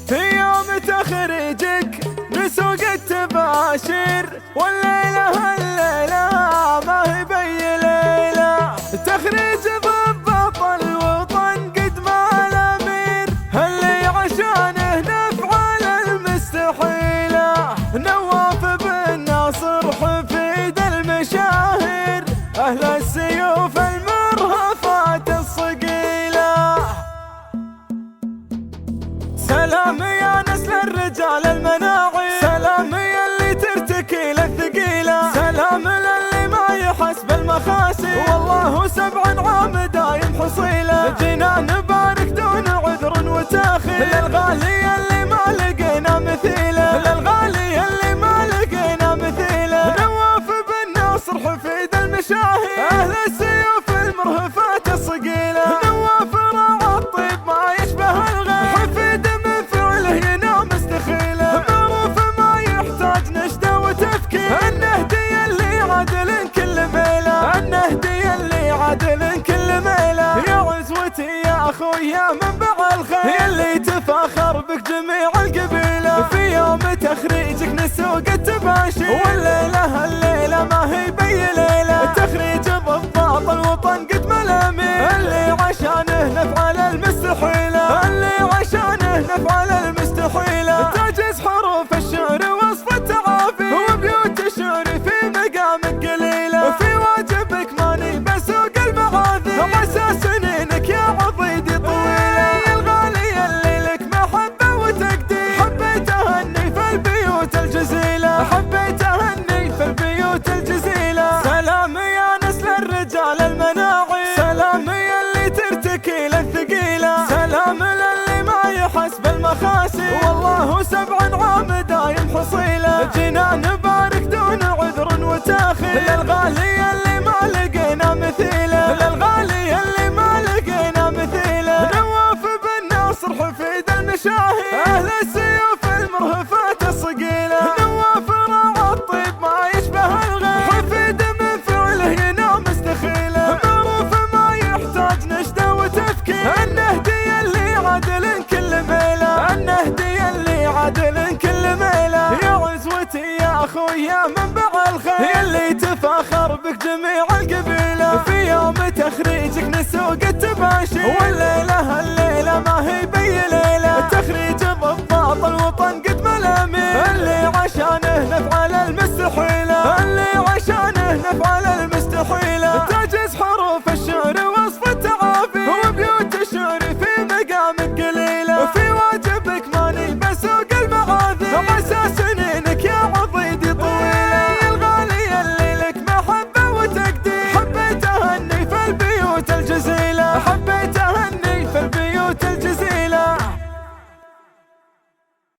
في يوم تخريجك نسوق التباشير، والليلة هالليلة ما هي بي ليلة. تخريج ضباط الوطن قد ما الأمير، اللي عشانه نفعل المستحيلة. نواف بن ناصر حفيد المشاهير، أهل السيوف المرهفات الصقيلة. سلام يا نسل الرجال المناعي، سلام يلي ترتكي للثقيلة، سلام للي ما يحس بالمخاسي، والله 7 عام دايم حصيلة. جينا نبارك دون عذر وتاخير، للغالي اللي ما لقينا مثيله، للغالي اللي ما لقينا مثيله. نواف بن ناصر حفيد المشاهير، أهل السيوف المرهفات الصقيلة. نواف راعى الطيب ما يشبه الغير، حفيد من فعله ينام مستخيله. معروف ما يحتاج نشدة وتفكير، النهدي اللي عدل كل ميله، النهدي اللي عدل كل ميله. يا عزوتي يا اخويا منبع الخير، يلي تفاخر بك جميع القبيله. في يوم تخريجك نسوق التباشير، والليله الليله ما هي بي ليله. تخريج ضباط الوطن قد ما الأمير، اللي عشانه نفعل المستحيله، اللي عشانه نفعل المستحيله. تعجز حروف الشعر وصف التعافي، وبيوت الشعر في مقامك قليله. في واجبك ماني بسوق المعاذير، عسى سنينك يا عضيدي طويله. الغالي اللي لك محبه وتقدير، حبيت اهني في البيوت الجزيله، حبيت اهني في البيوت الجزيله. سلام يا نسل الرجال المناعي، سلام يلي ترتكي للثقيله، سلام للي ما يحس بالمخاسي، والله 7 عام دايم حصيله. جينا نبارك دون عذر وتاخير، للغالي اللي ما لقينا مثيله، للغالي اللي ما لقينا مثيله. نواف بن ناصر حفيد المشاهير، أهل السيوف المرهفات الصقيلة. نواف راعى الطيب ما يشبه الغير، حفيد من فعله ينام مستخيله. معروف ما يحتاج نشدة وتفكير، النهدي اللي عدل كل ميله، النهدي اللي عدل كل ميله. يا عزوتي يا اخويا منبع الخير، يلي تفاخر بك جميع القبيله. في يوم تخريجك نسوق التباشير، والليله الليله ما هي بي ليله. تخريج ضباط الوطن قد ما الأمير، اللي عشانه نفعل المستحيل.